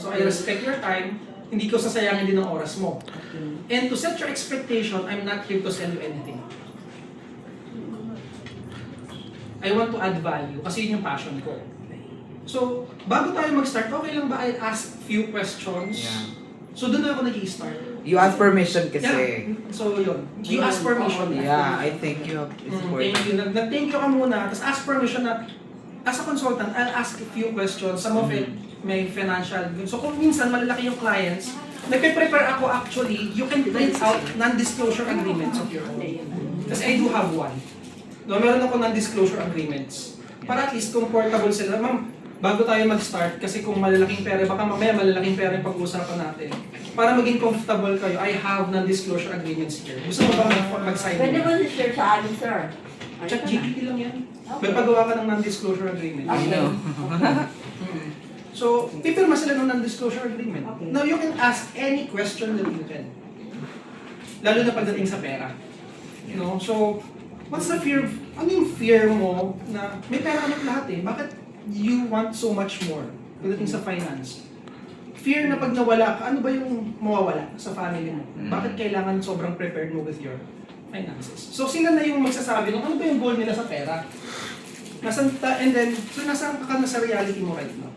So I respect your time, hindi ko sasayangin din ang oras mo. And to set your expectation, I'm not here to sell you anything. I want to add value kasi yun yung passion ko. So, bago tayo mag-start, okay lang ba I ask few questions? Yeah. So, doon na ako nag-i-start. You ask permission kasi. Yeah. So, yun. You ask permission. Yeah, I think you have it's Thank important. you. Nag-thank you ka muna, tapos ask permission na, as a consultant, I'll ask a few questions. Some of it may financial. So, kung minsan malalaki yung clients, nagpe-prepare ako actually, you can print out non-disclosure agreements of your own. Kasi I do have one. No, meron ako non-disclosure agreements. Para at least comfortable sila. Ma'am, bago tayo mag-start, kasi kung malalaking pera, baka mamaya malalaking pera yung pag-uusapan natin. Para maging comfortable kayo, I have non-disclosure agreements here. Gusto mo ba mag-sign? Pwede mo i-share sa amin, sir. Chat GPT lang yan. May paggawa ka ng non-disclosure agreement. I know. So, pipirma sila ng non-disclosure agreement. Okay. Now, you can ask any question that you can. Lalo na pagdating sa pera. No? So, what's the fear? Ano yung fear mo na may pera ka lahat eh? Bakit you want so much more pagdating sa finance? Fear na pag nawala ka, ano ba yung mawawala sa family mo? Bakit kailangan sobrang prepared mo with your finances? So, sila na yung magsasabi ng ano ba yung goal nila sa pera? And then, so nasaan ka na sa reality mo right now?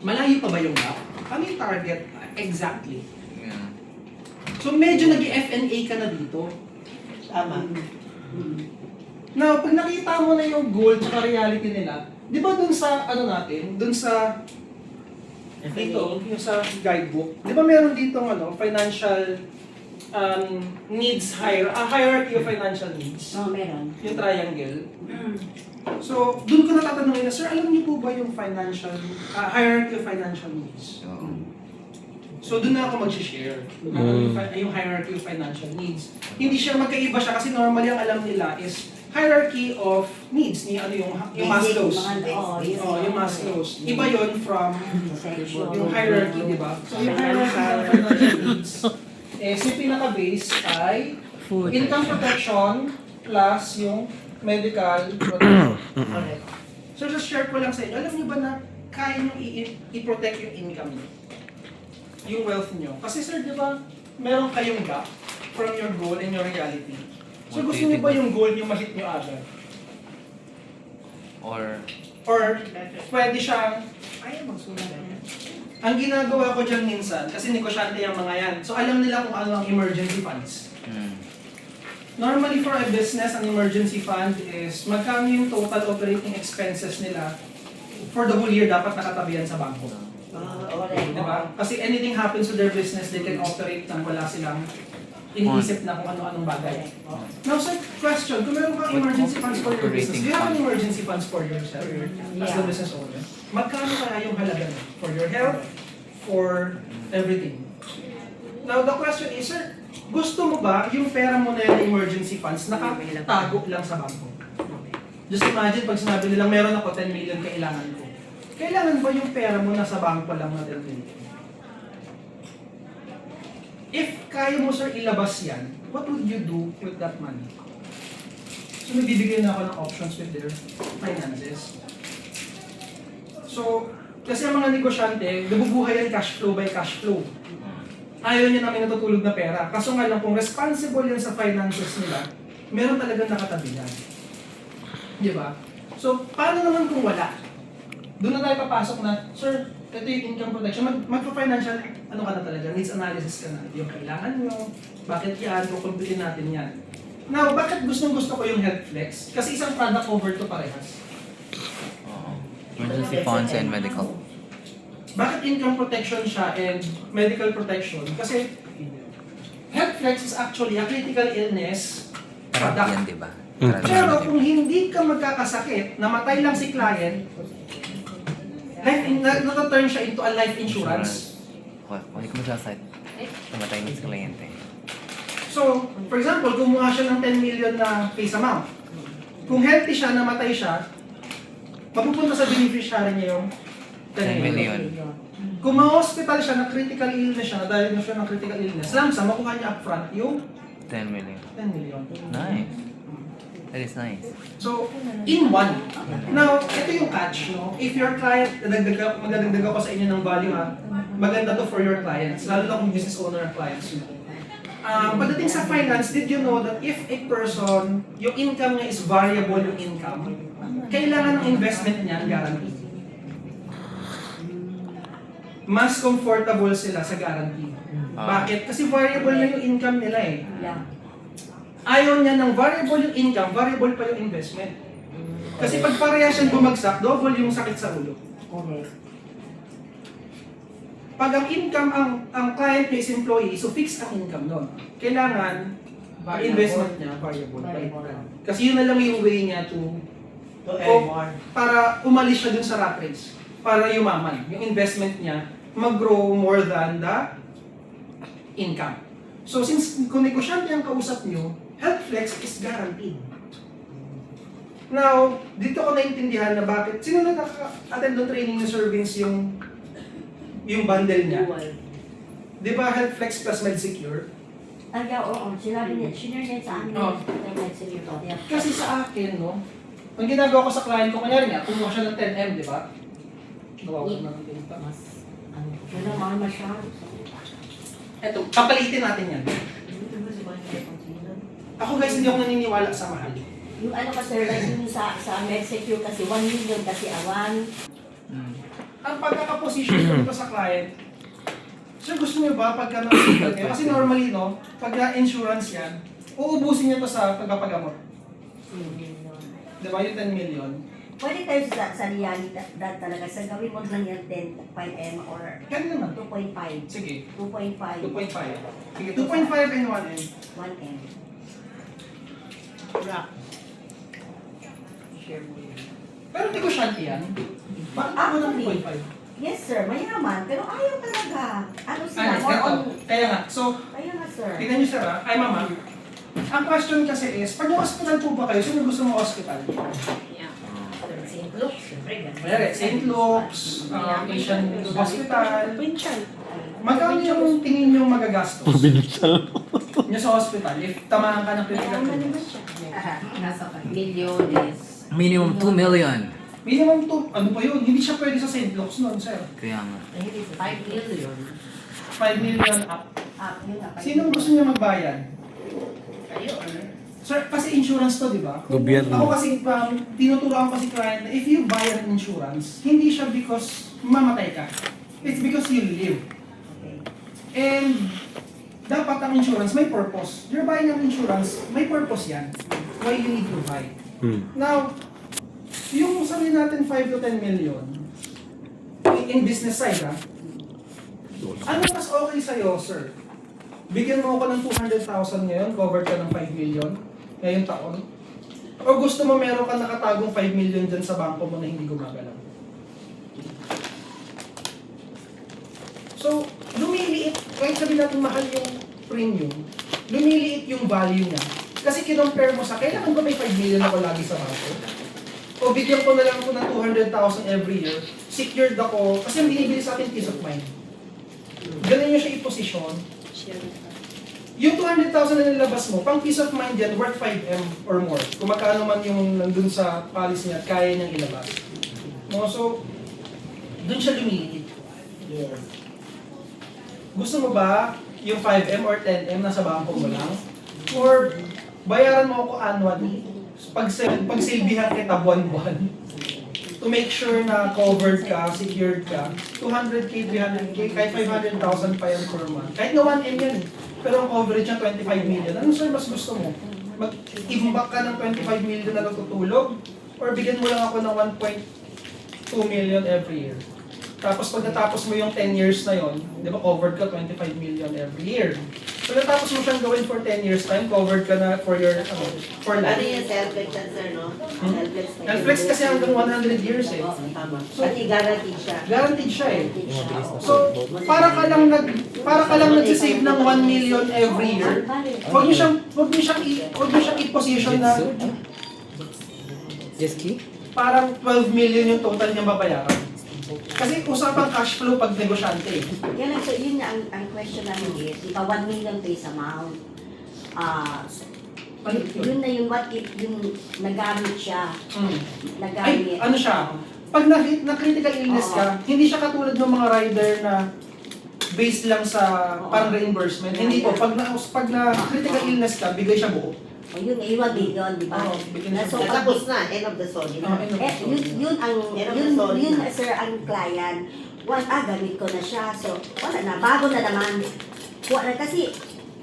Malayo pa ba yung gap? Ano yung target exactly? Yeah. So medyo nag-FNA ka na dito. Tama. Now, pag nakita mo na yung goal at reality nila, di ba dun sa, ano natin, dun sa, ito, yung sa guidebook, di ba meron dito financial needs, hierarchy of financial needs, Oo, meron. yung triangle. So, dun ko natatanungin na, sir, alam niyo po ba yung financial, hierarchy of financial needs? So, dun na ako mag-share. Yung hierarchy of financial needs. Hindi siya magkaiba siya kasi normally ang alam nila is hierarchy of needs ni yung Maslow's. Yung Maslow's. Iba yon from yung hierarchy, di ba? So, yung hierarchy of financial needs yung pinaka-base ay income protection plus yung medical protection. So, just share ko lang sa inyo. Alam niyo ba na kaya nyo i-protect yung income niyo? Yung wealth niyo. Kasi sir, di ba, meron kayong gap from your goal and your reality. So, gusto niyo ba yung goal niyo ma-hit niyo agad? Or Pwede siyang, magsulat. Ang ginagawa ko dyan minsan, kasi negosyante yung mga yan, so alam nila kung ano ang emergency funds. Normally for a business, an emergency fund is magkano yung total operating expenses nila for the whole year dapat nakatabi yan sa bangko. Diba? Kasi anything happens to their business, they can operate nang wala silang iniisip na kung ano-anong bagay. Now, sir, question, kung meron kang emergency funds for your business, do you have an emergency funds for yourself as the business owner? Magkano kaya yung halaga mo for your health, for everything? Now, the question is, sir, gusto mo ba yung pera mo na yung emergency funds nakatago lang sa bangko? Just imagine, pag sinabi nilang meron ako 10 million kailangan ko. Kailangan ba yung pera mo nasa bangko lang na 10 million? If kaya mo sir ilabas yan, what would you do with that money? So nagbibigay na ako ng options with their finances. So, kasi ang mga negosyante, nabubuhay yan cash flow by cash flow. Ayaw niya namin natutulog na pera. Kaso nga lang, kung responsible yan sa finances nila, meron talagang nakatabi yan. Di ba? So, paano naman kung wala? Doon na tayo papasok na, sir, ito yung income protection. Magpa-financial, ano ka na talaga, needs analysis ka na. Yung kailangan nyo, bakit yan, kukumpitin natin yan. Now, bakit gustong-gusto ko yung Health Flex? Kasi isang product over to parehas. emergency funds and medical. Bakit income protection siya and medical protection? Kasi Health Flex is actually a critical illness Yan, product. di ba? Pero kung hindi ka magkakasakit, namatay lang si client, nata-turn siya into a life insurance. Wala ko masasad. Namatay mo sa kliyente. So, for example, kumuha siya ng 10 million na face amount. Kung healthy siya, namatay siya, mapupunta sa beneficiary niya yung 10 million. Kung ma-hospital siya na critical illness siya, na-diagnose siya ng critical illness, lamsa, makuha niya upfront yung 10 million. 10 million. Nice. That is nice. So, in one. Now, ito yung catch, no? If your client, magdadagdag ako sa inyo ng value, ha? Maganda to for your clients, lalo na kung business owner ang clients mo. Pagdating sa finance, did you know that if a person, yung income niya is variable yung income, kailangan ng investment niya guaranteed. Mas comfortable sila sa guarantee. Bakit? Kasi variable na yung income nila eh. Yeah. Ayaw niya ng variable yung income, variable pa yung investment. Kasi pag parehas siyang bumagsak, double yung sakit sa ulo. Okay. Pag ang income, ang client niya is employee, so fixed ang income nun. Kailangan, ang investment niya, variable. Kasi yun na lang yung way niya to para umalis siya dun sa rat race. Para yumaman. Yung investment niya, mag-grow more than the income. So since kung negosyante ang kausap niyo, HealthFlex is guaranteed. Now, dito ko naintindihan na bakit, sino na naka-attend ng training ni Sir Vince yung bundle niya? Di ba HealthFlex plus MedSecure? Oo. Sinabi niya, shinare niya sa amin. Oh. Yeah. Kasi sa akin, no, ang ginagawa ko sa client ko, kunyari nga, kumuha siya ng 10M, di ba? Gawa ko ng tinta. Pero mahal masyado. Eto, papalitin natin yan. Ako guys, hindi ako naniniwala sa mahal. Yung ano ka sir, like yung sa MedSecure kasi 1 million kasi awan. Ang pagkakaposition ko dito sa client, so gusto niyo ba pagka na-hospital kayo? Kasi normally, no, pag na-insurance yan, uubusin niyo to sa pagpapagamot. Di ba yung 10 million? Pwede tayo sa reality that talaga. Sa gawin mo lang yan 10.5M or Yan naman. 2.5. Sige. 2.5. 2.5. Sige, 2.5 and 1M. 1M. Rock. Share mo yun. Pero negosyante yan. Bakit ako ng 2.5? Yes sir, mayaman. Pero ayaw talaga. Ano sila? Ano, More on... kaya nga. So, Kaya nga sir. tignan niyo sir ha. Ay mama. Ang question kasi is, pag hospital po ba kayo, sino gusto mo hospital? Yeah. St. Luke, siyempre ganun. Mayroon, St. Luke's, Asian Hospital. Provincial. Magkano yung tingin nyo magagastos? Nyo sa hospital, if tamaan ka ng critical Mayaman naman illness. siya. Nasa milyones. Minimum 2 million. Minimum to, ano pa yun? Hindi siya pwede sa St. Luke's noon, sir. Kaya nga. 5 million. 5 million up. Yun nga. Sinong gusto niya magbayad? Kayo, ano? Sir, kasi insurance to, di ba? Gobyerno. Ako kasi, tinuturoan ko si client na if you buy an insurance, hindi siya because mamatay ka. It's because you live. Okay. And dapat ang insurance may purpose. You're buying an insurance, may purpose yan. Why you need to buy. Now, yung sabihin natin 5 to 10 million, in business side ha, ano mas okay sa'yo, sir? Bigyan mo ako ng 200,000 ngayon, covered ka ng 5 million ngayong taon? O gusto mo meron ka nakatagong 5 million dyan sa bangko mo na hindi gumagalaw? So, lumiliit, kahit sabihin natin mahal yung premium, lumiliit yung value niya. Kasi kinompare mo sa, kailangan ba may 5 million ako lagi sa bangko? O bigyan ko na lang ako ng 200,000 every year, secured ako, kasi ang binibili sa atin peace of mind. Ganun nyo siya i-position. Yung 200,000 na nilabas mo, pang peace of mind yan, worth 5M or more. Kung magkano man yung nandun sa policy niya, kaya niyang ilabas. No, so, dun siya lumiliit. Yes. Gusto mo ba yung 5M or 10M nasa bangko mo lang? Or bayaran mo ako annually? Pagsilbihan kita buwan-buwan. To make sure na covered ka, secured ka, 200K, 300K, kahit 500,000 pa yan per month. Kahit na 1M yan eh. Pero ang coverage niya 25 million. Ano sir mas gusto mo? Mag-imbak ka ng 25 million na natutulog? Or bigyan mo lang ako ng 1.2 million every year? Tapos pag natapos mo yung 10 years na yon, di ba covered ka 25 million every year. Pag natapos mo siyang gawin for 10 years time, covered ka na for your, for Ano life. yung self-flex sir, no? Self-flex. Netflix kasi hanggang 100 years eh. Oo, tama. So, Pati guaranteed siya. guaranteed siya eh. Guaranteed siya. So, para ka lang nag-save ng 1 million every year. Huwag niyo siyang i-position na Just key? parang 12 million yung total niya babayaran. Kasi usapang cash flow pag negosyante eh. Kaya lang, so yun nga ang question namin is, di ba 1 million base amount, Maliit yun. Yun na yung what if yung nagamit siya. Ay, Nagamit. ano siya? Pag na-critical illness ka, hindi siya katulad ng mga rider na based lang sa parang reimbursement. Hindi po, pag na-critical illness ka, bigay siya buo. O yun, iwan din yun, di ba? Oo, bigyan siya So, buo. Tapos na, end of the story na. yun ang, Yan ang yun, sorry yun na. sir, ang client. Gamit ko na siya. So, wala na, bago na naman. Wala na, kasi,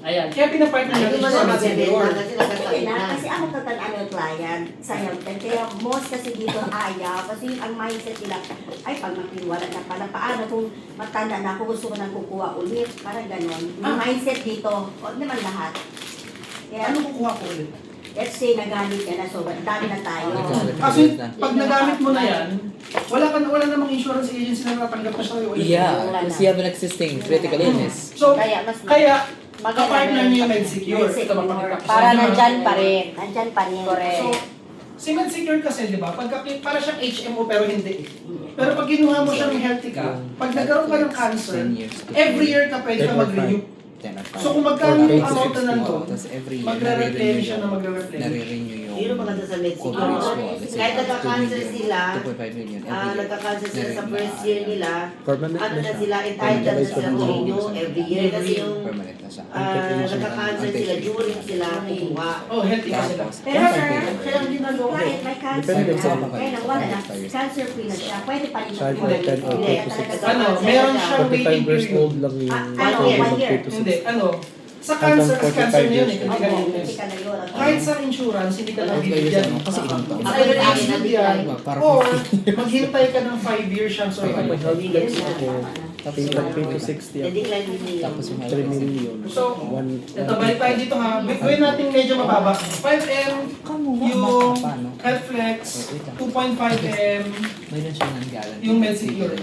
Ayan, kaya pinapartner Hindi natin mo sa na Masin mabibenta Dior. kasi hindi nagkakait na, na. kasi ako tatanaan ng client sa health care. Kaya most kasi dito ayaw. Kasi yun ang mindset nila, ay, pag makiwala na pala, paano kung matanda na ako, gusto ko nang kukuha ulit. Parang ganon. Yung mindset dito, o naman lahat. Kaya, Ano kukuha ko ulit? let's say, nagamit ka na, so, dami na tayo. Kasi pag nagamit mo na yan, wala namang insurance agency na natatanggap na siya ulit. Yeah, because you have an existing critical illness. So, Kaya, mas kaya, maganda kapartner na- niyo yung MedSecure. MedSecure. Ito mapakita ko sa Para inyo, ha? nandyan pa rin. Nandyan pa rin. Correct. So, si MedSecure kasi, di ba, para siyang HMO pero hindi. Pero pag kinuha mo siyang healthy ka, pag nagkaroon ka ng cancer, 10 years. every year ka pwede ka mag-renew. 10 or 5. So kung magkano yung amount na nandun, Tapos every year, magre-replenish siya na magre-replenish. nare-renew yung Yun ang maganda sa Mexico. coverage mo. Let's say, Kahit nagka-cancer 2 million, sila, 2.5 million every year. nagka-cancer sila sa first year nila, Permanent ano na na siya. sila, entitled na sila to renew every year. Kasi yung Permanent na siya. nagka-cancer sila during sila kukuha. Oh, healthy ka sila. Tapos, Pero sir, Kaya ang ginagawa ko, kahit may cancer Depende na, sa kaya lang wala na, cancer free na siya, pwede pa rin siya. Kahit may 10 or Hindi, 26. talaga ano, meron siyang 45 waiting years period. old lang yung Ano, pwede 1 year. mag-2 to 6. Hindi, sa cancer, Hanggang cancer na yun 45 eh, years. critical Oo, illness. critical na yun. Kahit sa insurance, hindi ka nabibigyan. Kasi ilang taon. Either exclude yan, Parang or maghintay ka ng 5 years siyang May survival. health flex ako, Tapos tingin yung 20 to 60 ako. Na-decline din nila. Tapos yung 3 million. So, One- ito, balik tayo dito ha. Gawin natin medyo mababa. 5M, yung Health Flex, 2.5M, Mayroon siya ng guarantee. yung MedSecure.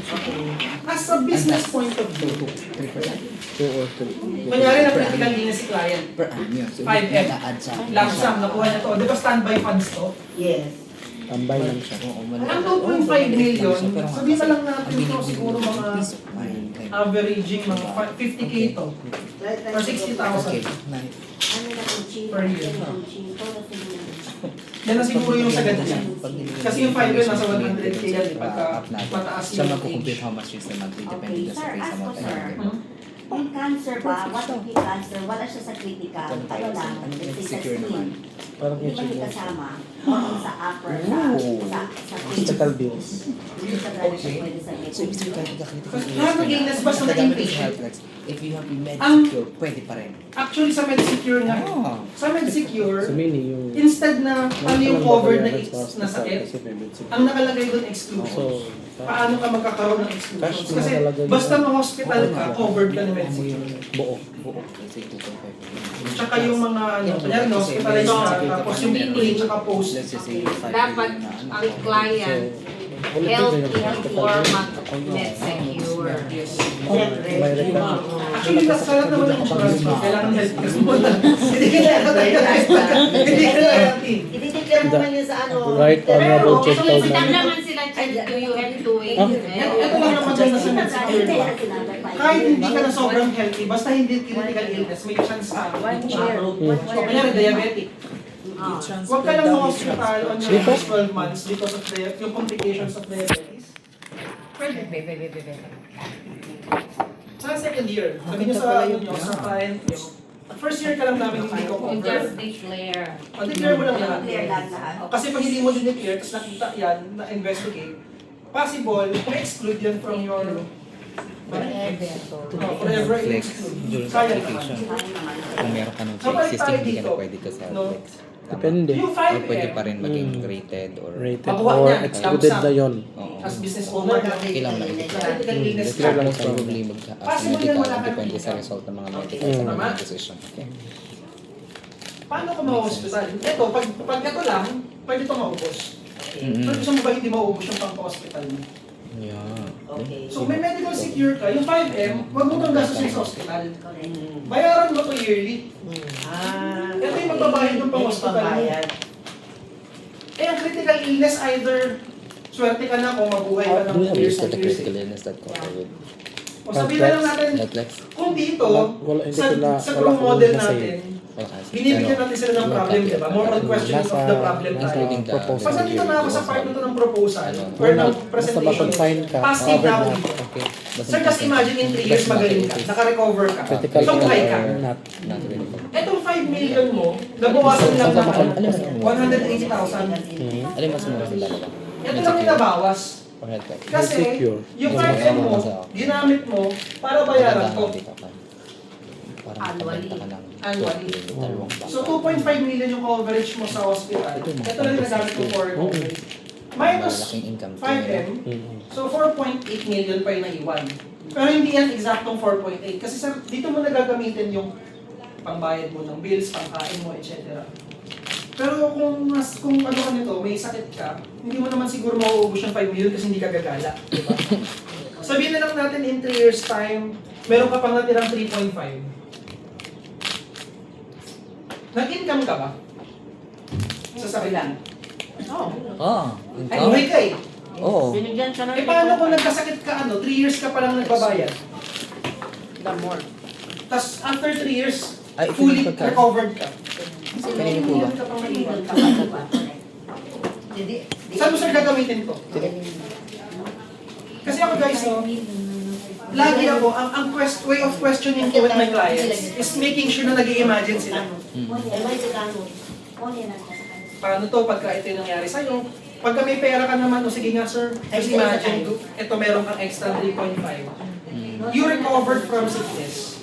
As a business point of view, 3%. 2 or 3. kunyari na critical illness si client, Per annum. So, 5M. naka-add sa akin. lump sum, nakuha niya to. Di ba standby funds to? Yes. Tambay lang siya. Oo, Ang 2.5 million, sabihin na lang natin Ang to siguro mga peace of mind. averaging mga 50K to. Or 60,000. Okay, nice. Ano na kung cheap, Per year. ano kung cheap, ano sila. Yan na siguro yung sagad niya. Kasi yung 5 years nasa 100K yan eh, pagka Up natin. mataas Siya yung magkukumpute age. how much is the monthly Okay, depending sa sir, face ask amount ko, na sir. yun. Yung cancer ba, what if yung cancer, wala siya sa critical, ano lang, Ano yung let's say sa secure naman? skin. Parang Hindi ba HMO. may kasama? O sa upper, sa Hospital bills. Hindi sa talaga siya pwede sa So, ibig sabihin ka Kasi lahat ng illness basta na inpatient. If you have been Ang- med-secure, pwede pa rin. Actually sa MedSecure nga, Oh. sa MedSecure, So meaning yung... instead na ano yung covered na, na sakit, Kasi may medicine. ang nakalagay doon exclusions. So, Paano ka magkakaroon ng Cash exclusions? na Kasi nakalagay basta doon. ma-hospital ka, covered ka ng MedSecure. buo. Buo. Let's say 2.5. Tsaka yung mga, ano, kunyari na hospitalized ka, tapos yung pre, tsaka post. Let's just say 5 Dapat million na ano. ang client healthy before mag-med-secure. Yes. Siyempre, May yung record. mga Actually, nasa lahat naman ng insurance mo, kailangan health ka muna. Hindi ka na i-declare mo man yun sa ano. Right honorable Pero, check out sinabi namin. naman sila check to you and to it. Ito lang naman dyan nasa MedSecure. Hindi, Kahit hindi ka na sobrang healthy, basta hindi critical illness, may chance ka. So, kunyari diabetic. Huwag ka lang ma-hospital on your first 12 months because of yung complications of diabetes. Pwede. Sa second year, sabi nyo sa ano nyo, sa client nyo, first year ka lang namin hindi ko You cover. just declare. Declare mo lang lahat. Clear lang lahat. Kasi pag hindi mo dineclare, tapos nakita yan, na-investigate, possible, ma-exclude yan from your forever Flex exclude. during sa Sayang application. naman. Kung meron ka nung So, balik existing, tayo hindi ka na dito. pwede ka sa No? flex. Tama. Depende. Yung Or 5M, pwede pa rin maging rated or... Rated Makuha or niya, excluded lump sum. na yun. Oo. as business owner, Kailangan lang. critical illness Declare lang ka. sa Probably mag-as Possible yan, medical wala ka depende ng sa kita. result ng mga medical Okay, sa tama. mga decision. Okay. Paano ko ma-hospital? Ito, pag ito lang, pwede ito maubos. Mm-hmm. Pero gusto mo ba hindi maubos yung pang-hospital mo? Yeah. Okay. So may medical secure ka, yung 5M, huwag mo kang gastusin sa hospital. Correct. Bayaran mo to yearly. Ito yung magbabayad ng pang-hospital mo. Eh, ang critical illness, either swerte ka na kung mabuhay ka Do ng you have years used and the years. critical illness that cover with O sabihin na lang natin, Netflix? kung dito, Wala, hindi ko na, sa wala crew akong model nasa natin, Binibigyan natin sila ng problem, di ba? More on questioning of the problem tayo. including the proposal. Pag nandito na ako sa part na to ng proposal, or Wala. ng Basta presentation, mapag-file ka, passive na ako covered dito. Okay. Sir, just imagine in 3 years magaling ka, naka-recover ka, Critical tumuhay ka. or not. Not really. Etong 5 million mo, nabawasan lang ng Alin mas mura? 180,000. Alin mas mura sa dalawa? Ito lang yung nabawas. Or healthcare? Kasi, Secure. yung 5M mo, ginamit mo para bayaran ko. Parang nakabenta ka ng Annually. dalawang baka. So, 2.5 million yung coverage mo sa hospital. Ito lang yung nagamit ko for coverage. Minus Malaking income. 5M, Mm. so 4.8 million pa yung naiwan. Pero hindi yan eksaktong 4.8. Kasi sir, dito mo nagagamitin yung pangbayad mo ng bills, pangkain mo, etc. Pero kung ano ka nito, may sakit ka, hindi mo naman siguro mauubos yung 5 million kasi hindi ka gagala. Diba? Sabihin na lang natin in 3 years time, meron ka pang natirang 3.5. Nag-income ka ba? Sa sakilan? Oo. Ay, Income? buhay ka eh. Oo. Binigyan siya ng Eh paano kung nagkasakit ka 3 years ka pa lang nagbabayad? the more. Tapos after 3 years, Ay, ito fully yung pagka- recovered ka. Kanino po ba? Meron ka pang naiwan. Hindi. Saan mo sir gagamitin to? Kasi ako guys, no, lagi ako, ang way of questioning ko with my clients is making sure na nag-i-imagine sila. Paano to pagka ito yung nangyari sa'yo? Pagka may pera ka naman, o sige nga sir, just imagine, ito meron kang extra 3.5. You recovered from sickness.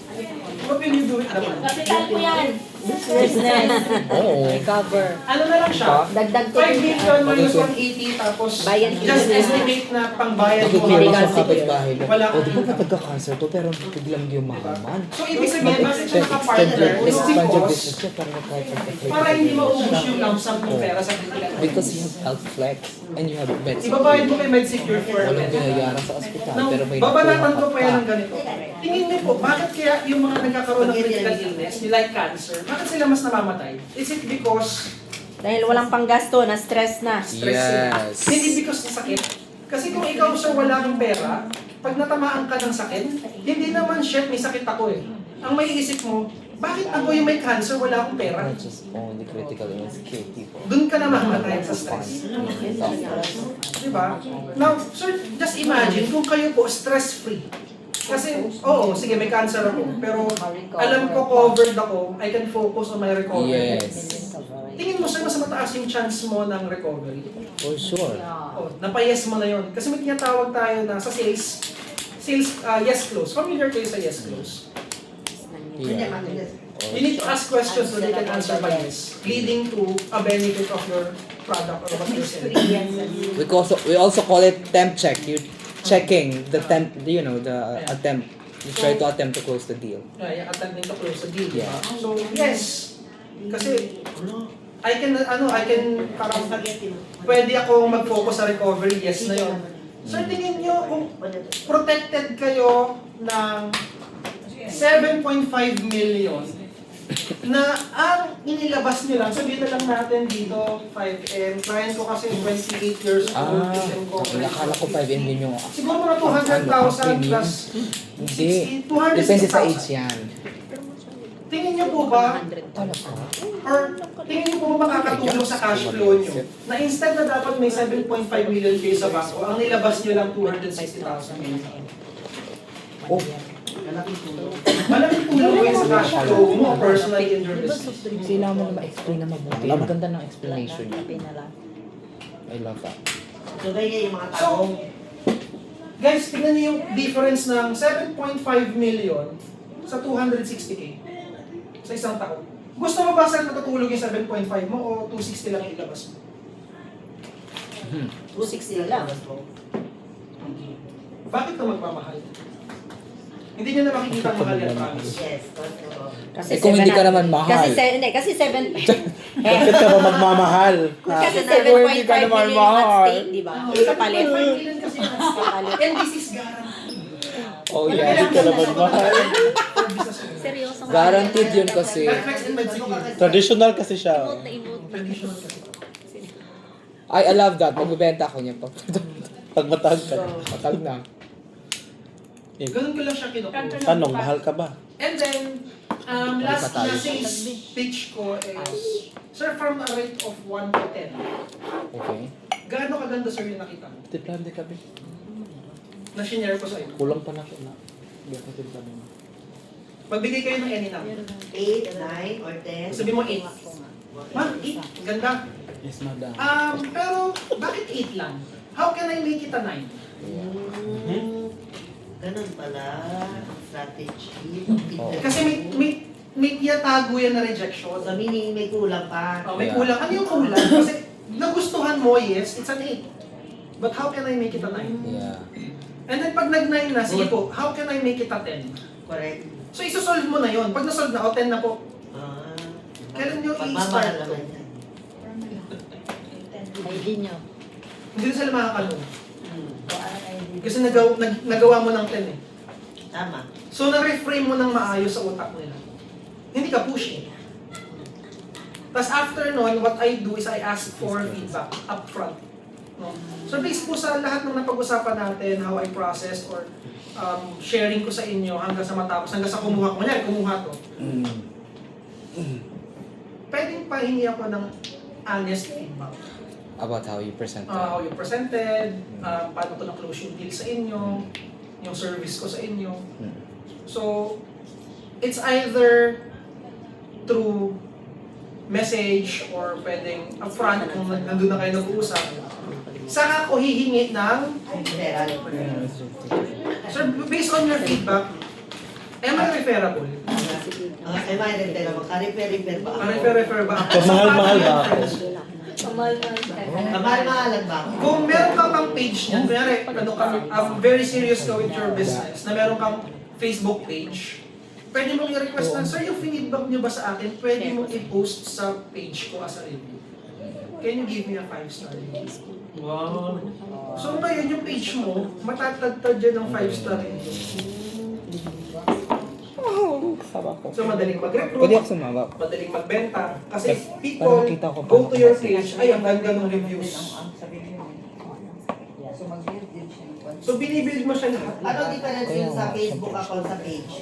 What will you do with the money? Kapital ko yan. Business. Oo. Cover. Ano na lang siya? Dagdag 5 million minus 180 tapos Bayad just na. estimate na pangbayad mo. Nagkikira Wala sa kapitbahay mo. Wala O, di ba kang matagka-cancer to, pero biglang yumaman. So, ibig sabihin, bakit siya naka-partner is Expand your because business siya para nakaka-calculate. para hindi maubos yung lump sum ng pera sa critical Because you illness. have health flex and you have med Ibabayad mo kay MedSecure for Walang binayaran sa ospital, Now, pero may babanatan ko nakuha pa yan ka. ng ganito. Tingin niyo po, bakit kaya yung mga nagkakaroon ng critical illness, like cancer, bakit sila mas namamatay? Is it because Dahil walang panggasto, na-stress na. stress sila? Yes. Hindi because ng sakit. Kasi kung ikaw sir wala kang pera, pag natamaan ka ng sakit, hindi naman shit, may sakit ako eh. Ang may isip mo, bakit ako yung may cancer, wala akong pera? Not just only critical illness, kill people. Doon ka na mamamatay sa stress. Diba? Now, sir, just imagine kung kayo po stress-free. Kasi, oo, sige, may cancer ako. Pero alam ko covered ako, I can focus on my recovery. Yes. Tingin mo, sir, mas mataas yung chance mo ng recovery. For sure. Oh, napayes mo na yun. Kasi may tinatawag tayo na sa sales, yes close. Familiar kayo sa yes close? Yeah. You need to ask questions so they can answer by yes, leading to a benefit of your product or what you're selling. We also call it temp check. You checking the temp, the attempt. You try to attempt to close the deal. Yeah, yung attempting to close the deal. Yeah. So, yes. Kasi, I can, parang, pwede ako mag-focus sa recovery, yes na yun. Sir, tingin nyo, kung protected kayo ng 7.5 million na ang inilabas nyo lang, sabihin na lang natin dito, 5M, client ko kasi 28 years old, Nakala ko 5M yun yung... siguro mga 200,000 plus Hindi. 60, Depende sa 260,000. age yan. Tingin niyo po ba, or tingin niyo po ba makakatulong sa cash flow niyo, na instead na dapat may 7.5 million kayo sa bangko, ang nilabas niyo lang 260,000. Oh, Malaking tulong kayo sa cash flow mo, personally in your business. kailangan mo na ma-explain na mabuti. Ang ganda ng explanation niya. I love that. So, ganyan yung mga So, tao. guys, tingnan niyo yung difference ng 7.5 million sa 260K sa isang taon. Gusto mo ba sir natutulog yung 7.5 mo o 260 lang yung ilabas mo? 260 lang. Bakit ka magmamahal? Hindi niyo na makikita ang mahal yan, promise. Yes, totoo. Eh, kung hindi ka naman mahal. Kasi 7. Bakit ka ba magmamahal? Kasi Kung hindi 7.5 ka naman million yung at mahal. stake, di ba? Kapalit. 7.5 million kasi yung Kapalit. and this is guaranteed. Oh, Bakit yeah. ka naman mahal? For business owner. Seryoso. Guaranteed yun kasi. Netflix and MedSecure. Traditional kasi siya. oh. Traditional kasi. I love that. Magbibenta ako niya. Pag matag ka. Matag na. Ganun ko lang siya kinukuha. Tanong, mahal ka ba? And then, Last Patalo. na page ko is, sir, from a rate of 1 to 10, Okay. gaano kaganda, sir, yung nakita mo? Tiplan di kami. Na sinare ko sa'yo. Kulang pa na ko na. Hindi ako tiplan mo. Magbigay kayo ng any number. 8, 9, or 10. Sabi mo 8. Ma'am, 8. Ganda. Yes, madam. Pero, bakit 8 lang? How can I make it a 9? Ganun pala. Strategy. Oo. Kasi may tiyatago yan na rejection. So, meaning may kulang pa. Oh, may Yeah. kulang. Ano yung kulang? Kasi nagustuhan mo, yes, it's an 8. But how can I make it a 9? Yeah. And then pag nag-9 na, sige po, how can I make it a 10? Correct. So isosolve mo na yon. Pag nasolve na, o 10 na po. Ah. Kailan nyo Pagmamahal i-start to? naman yan. Hindi na sila makakalong. Hmm. Kasi nagawa mo ng 10 eh. Tama. So na-reframe mo ng maayos sa utak nila. Hindi ka pushy. Tapos after nun, what I do is I ask for feedback upfront. No? So based po sa lahat ng napag-usapan natin, how I process or sharing ko sa inyo hanggang sa matapos, hanggang sa kumuha ko. Kunyari, kumuha to. Pwedeng pahingi ako ng honest feedback. About how you present How you presented, paano ko na-close yung deal sa inyo, yung service ko sa inyo. So, it's either through message or pwedeng upfront kung nandun na kayo nag-uusap. Saka ako hihingi ng, sir, based on your feedback, am I referable? Ay, may refer naman. Ka-refer ba ako? Refer ba ako? Kamahal-mahal ba ako? Kamahal-mahalan ba ako? Kung meron ka pang page niyan, kunyari, ano ka, very serious ka with your business, na meron kang Facebook page, pwede mong i-request na, sir, yung feedback niyo ba sa akin, pwede mong i-post sa page ko as a review. Can you give me a 5-star review? Wow. So ngayon, yung page mo, matatagtad dyan ng 5-star review. Sama ko. So madaling mag-recruit, Pwede ako sumama. madaling magbenta, kasi Para people makita ko go paano to your kasi. page, ay, ang ganda ng reviews. So binibuild mo siya lahat. Ano difference yun sa Facebook account sa page?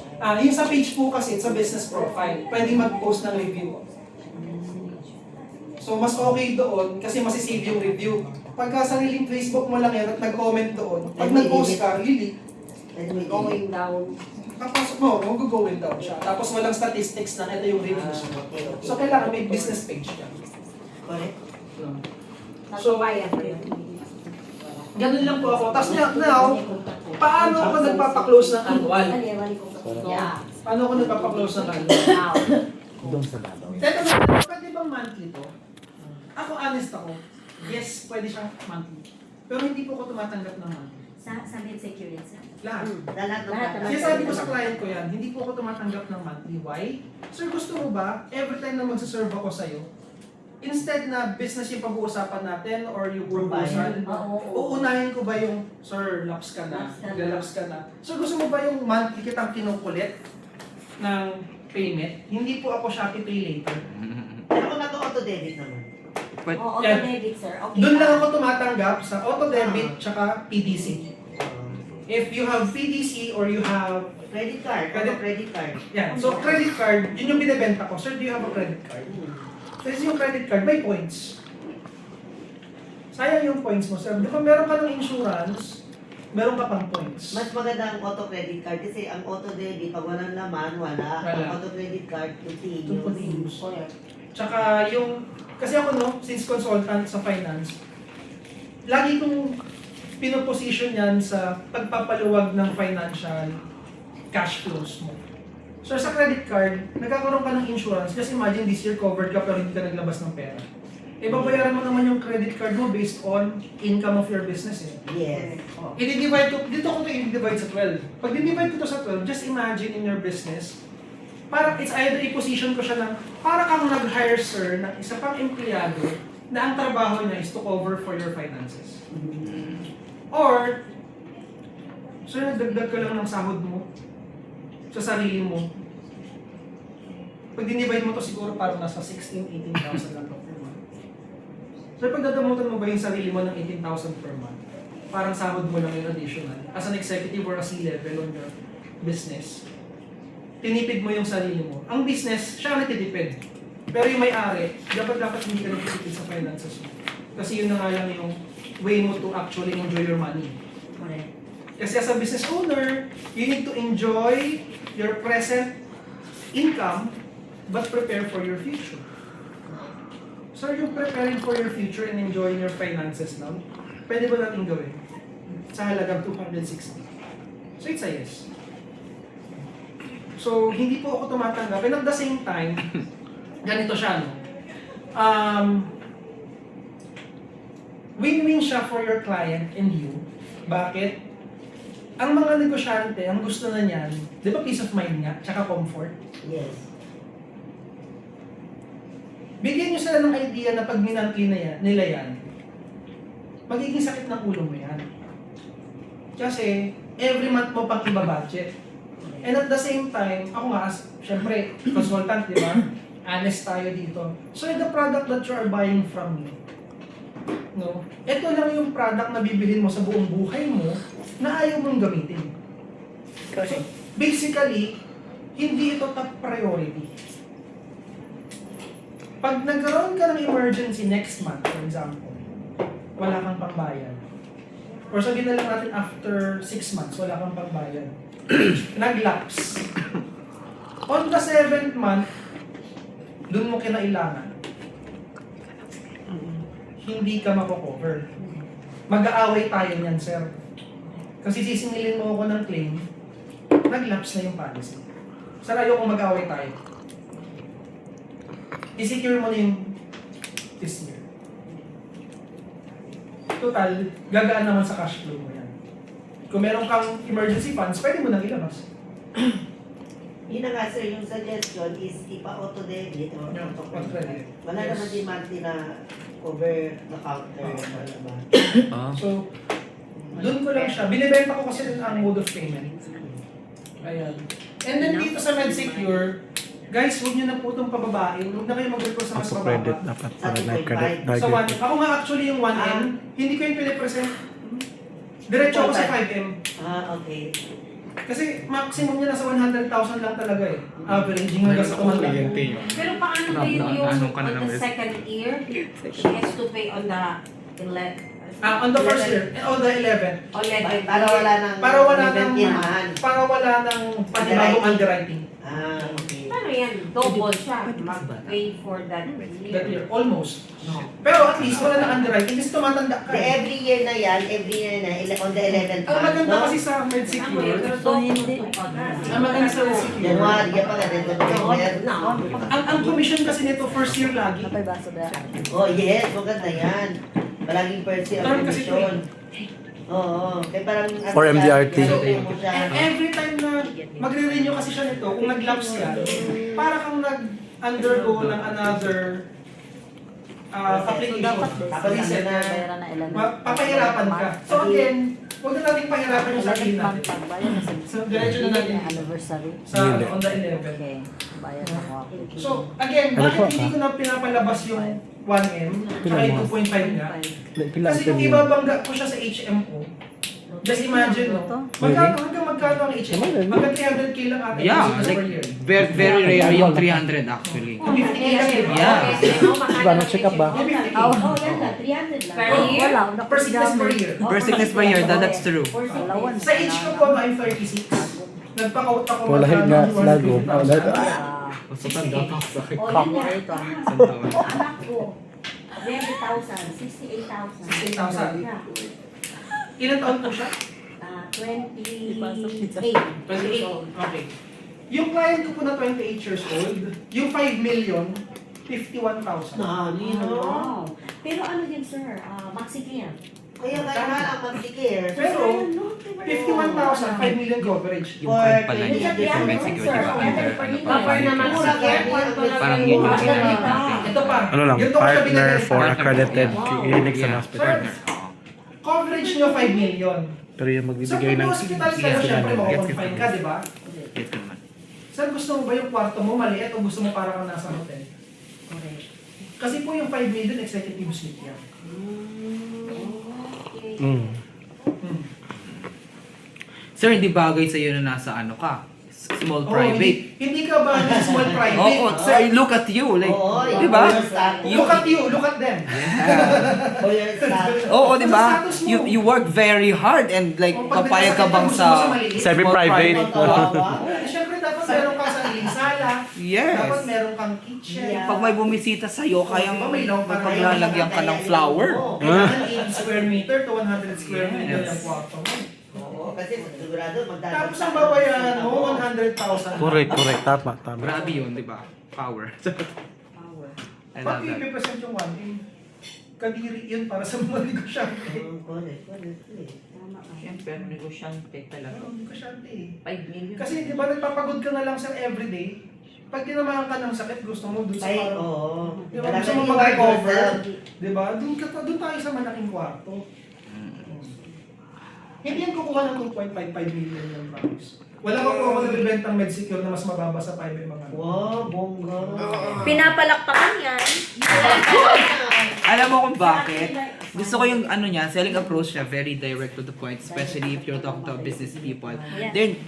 Yung sa page po kasi, it's a business profile. Pwede mag-post ng review. So mas okay doon kasi masisave yung review. Pagka sariling Facebook mo lang yan at nag-comment doon, pag nag-post ka, really, Let me Going down. kapasok mo, mag-going down siya. Tapos walang statistics na ito yung reviews mo. So kailangan may business page ka. Correct. So, ganun lang po ako. Tapos now, paano ako nagpapaklose ng annual? Yeah. Paano ako nagpapaklose ng annual? Doon sa dabaw. Teka, pwede bang monthly to? Ako, honest ako. Yes, pwede siyang monthly. Pero hindi po ako tumatanggap ng monthly. Sa mid-security. Lahat. Lahat ng Lahat naman. Kasi sabi ko sa client ko yan, hindi po ako tumatanggap ng monthly. Why? Sir, gusto mo ba, every time na magsaserve ako sa'yo, instead na business yung pag-uusapan natin or yung proposal, uunahin ko ba yung, sir, laps ka na, laps ka na. So gusto mo ba yung monthly kitang kinukulit ng payment? Hindi po ako Shopee Pay Later. Pero kung nag-auto-debit naman. Oo, Yan. auto-debit, sir. Okay. Doon lang ako tumatanggap sa auto-debit tsaka PDC. If you have PDC or you have, Credit card. Credit card. yan. So credit card, yun yung binibenta ko. Sir, do you have a credit card? Kasi yung credit card, may points. Sayang yung points mo, sir. Di ba meron ka ng insurance, meron ka pang points. Mas maganda ang auto-credit card kasi ang auto-debit, pag walang laman, wala. Wala. Ang auto-credit card, Ito po continuous. news. Tsaka yung, kasi ako no, since consultant sa finance, lagi kong pinoposition yan sa pagpapaluwag ng financial cash flows mo. So sa credit card, nagkakaroon ka ng insurance. Just imagine this year covered ka pero hindi ka naglabas ng pera. E babayaran mo naman yung credit card mo based on income of your business eh. Yes. I-divide ko, dito ko ito i-divide sa 12. Pag i-divide ko ito sa 12, just imagine in your business, para it's either i-position ko siya ng, para kang nag-hire sir ng isa pang empleyado na ang trabaho niya is to cover for your finances. Or, sir, nagdagdag ka lang ng sahod mo sa sarili mo. Pag dinivide mo to siguro parang nasa 16,000-18,000 lang to per month. So pag dadamutan mo ba yung sarili mo ng 18,000 per month, parang sahod mo lang yung additional as an executive or a C-level on your business. tinipid mo yung sarili mo. Ang business, siya ang nagtitipid. Pero yung may-ari, dapat hindi ka nagtitipid sa finances mo. Kasi yun na nga lang yung way mo to actually enjoy your money. Correct. Kasi as a business owner, you need to enjoy your present income but prepare for your future. So are you preparing for your future and enjoying your finances now? Pwede ba natin gawin? Sa halagang 260. So it's a yes. So hindi po ako tumatanggap. And at the same time, ganito siya, no? Win-win siya for your client and you. Bakit? Ang mga negosyante, ang gusto na niyan, di ba peace of mind nga, tsaka comfort? Yes. Bigyan nyo sila ng idea na pag minantli na yan, nila yan, magiging sakit ng ulo mo yan. Kasi, every month mo pang iba-budget. And at the same time, ako nga, syempre, consultant, di ba? Honest tayo dito. So, the product that you are buying from me, no? Ito lang yung product na bibilhin mo sa buong buhay mo na ayaw mong gamitin. So, basically, hindi ito top priority. Pag nagkaroon ka ng emergency next month, for example, wala kang pangbayad. Or sabihin na lang natin after 6 months, wala kang pangbayad. Nag-lapse. On the 7th month, dun mo kinailangan. Hindi ka mako-cover. Mag-aaway tayo niyan, sir. Kasi sisingilin mo ako ng claim, nag-lapse na yung policy. Sir, ayoko mag-aaway tayo. I-secure mo na yung this year. Total, gagaan naman sa cash flow mo yan. Kung meron kang emergency funds, pwede mo nang ilabas. Yun na nga sir, yung suggestion is ipa-auto debit or Yeah, auto-credit. Wala yes. naman din monthly na over the counter. Wala ba? So, doon ko lang siya. Binibenta ko kasi ang mode of payment. Ayan. And then dito sa MedSecure, guys, huwag nyo na po itong pababain. Huwag na kayo mag-request sa mas Ako credit mababa. dapat Sa para na-credit 2.5. Sa target. 1, ako nga actually yung 1M, hindi ko yung pinipresent. Diretso ako sa 5M. Ah, okay. Kasi maximum niya nasa 100,000 lang talaga eh. Averaging hanggang sa tumanda. Pero paano ba yun yung on the second year? She has to pay on the 11. On the first year, on the 11. Para wala nang bibentihan. Para wala nang panibagong underwriting. Ah, okay. Paano yan? Double siya. Mag-pay for that That year. year, almost. Pero at least wala nang underwriting kasi tumatanda ka The eh. every year na yan, on the 11th Ang month, maganda no? kasi sa MedSecure, So, hindi. ang maganda sa MedSecure, January, yan pa ka rin. ang commission kasi nito first year lagi. Oh yes, maganda yan. Palaging first year Term ang kasi commission. Oo, kaya parang... For MDRT. And every time na magre-renew kasi siya nito, kung nag-lapse yan, para kang nag-undergo ng another application. Reset na papahirapan ka. So again, huwag na natin pahirapan yung sarili natin. So diretso na natin sa on the 11. So again, Ano po, bakit hindi ko na pinapalabas yung 1M tsaka yung 2.5 nga? Pila Kasi kung ibabangga ko siya sa HMO, just imagine, no? Hanggang magkano ang HMO? Hanggang 300k lang ata yung Yeah, business per like year. very rare yung 300 actually. 50k lang yun. Yeah. Diba, nag-check up ba? Oh, yan na, 300 lang. Per year? Per sickness per year. Per sickness per year, that's true. Sa age ko po, I'm 36. Nagpa-out ako Wala nga, lago. 150,000. Sa tanda pa sa akin. Oh, yun nga. Isang taon. Anak ko, 20,000, 68,000. 68,000. Yeah. Ilan taon po siya? 28. 28. Okay. Yung client ko po na 28 years old, yung 5 million, 51,000. Wow. Pero ano din sir, maxi-care. Kaya kaya nga ang mag-secure. Pero, 51,000, 5 million coverage. Yung card pala niya, yung MedSecure, di ba? Under ano pa Cover naman sa care, kwarto na Parang yun yung Ito pa. Ano lang, Ganito ko siya partner binibenta. for accredited clinics and Yeah. hospital. Partner. Oo. Coverage nyo 5 million. Pero yung So magbibigay kung ng hospital ka, Yes, syempre yes, makakonfine ka, di ba? Yes naman. Sir, gusto mo ba yung kwarto mo maliit o gusto mo para kang nasa hotel? Correct. Kasi po yung 5 million executive suite yan. Mm. Hmm. Sir, hindi bagay sa iyo na nasa ano ka? small Oh, private. hindi ka ba ng small private? Oo, so look at you, like, Oo, di ba? Look at you, look at them. O yung status. Oo, di ba? Ano status mo? You work very hard and like, Oh, pag papayag ka bang gusto mo sa maliliit. Semi-private. Siyempre, dapat meron kang sariling sala. Yes. Dapat meron kang kitchen. Yeah. Pag may bumisita sa'yo, kayang Diba, may long paglalagyan ka ng flower. Kailangan 80 square meter to 100 square meter Yes. yung kwarto mo. Oo, kasi sigurado magdadagdag. Tapos ang babayaran mo, 100,000. Correct, correct. Tama, tama. Grabe yun, di ba? Power. I Pag love that. 50% yung 1M, kadiri yun para sa mga negosyante. Correct. Tama ka. Siyempre, negosyante talaga. Ano, negosyante eh. 5 million. Kasi di ba nagpapagod ka na lang sa everyday, pag tinamaan ka ng sakit, gusto mo dun sa Ay, parang, oo. di ba, gusto mo Talagang mag-recover, yourself. di ba? Dun tayo sa malaking kwarto. Hindi yan kukuha ng 2.55 million yung promise. Wala ka po ako nabibentang MedSecure na mas mababa sa 5 mga. Wow, bongga. Pinapalakpakan yan. Alam mo kung bakit? Gusto ko yung ano niya, selling approach niya, very direct to the point, especially if you're talking to business people. Then,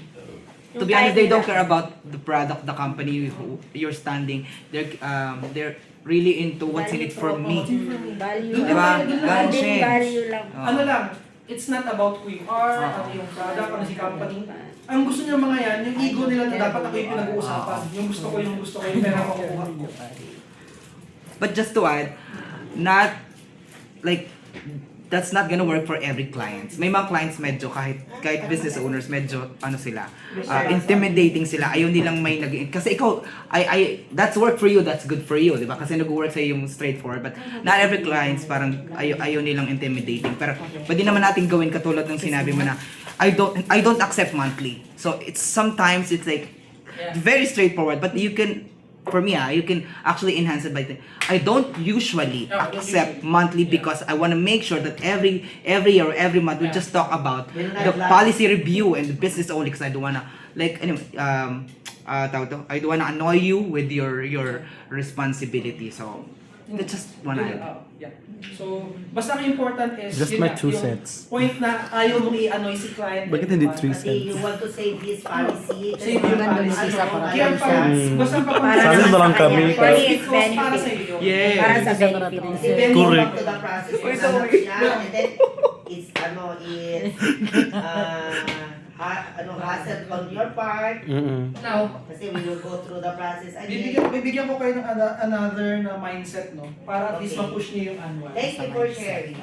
to be honest, they don't care about the product, the company, who you're standing. They're really into what's in it for me. Value. Diba? Ganun siya eh. Value lang. Oo. Ano lang, it's not about who you are, ano yung product, ano si company. Ang gusto niya mga yan, yung ego nila na dapat ako yung pinag-uusapan. Yung gusto ko, yung pera makukuha ko. But just to add, not like that's not gonna work for every client. May mga clients medyo kahit business owners medyo ano sila, intimidating sila. Ayaw nilang may kasi ikaw that's work for you, that's good for you, 'di ba? Kasi nag-work sa yung straightforward. But not every clients parang ayaw nilang intimidating. Pero pwede naman natin gawin katulad ng sinabi mo na I don't accept monthly. So it's sometimes it's like very straightforward, but you can for me, you can actually enhance it by I don't usually accept monthly because I want to make sure that every year or every month we just talk about the policy review and the business only because I don't wanna like anyway I don't wanna annoy you with your responsibility. So that's just one item. Yeah. So, basta ang important is Just yun my nga, 2 yung cents. point na ayaw mong i-annoy si client. Bakit hindi every 3 month. Kasi you want to save this policy. Save yung policy sa Kaya pag, basta pag Sana na lang kami. For his para sa iyo. Yeah. Para sa benefit. Then you Correct. go to the process kung saan siya, and then it's hassle on your part. Now, Kasi we will go through the process again. bibigyan ko kayo ng another na mindset, no? Para at least Okay. ma-push niyo yung annual. Thank you for sharing.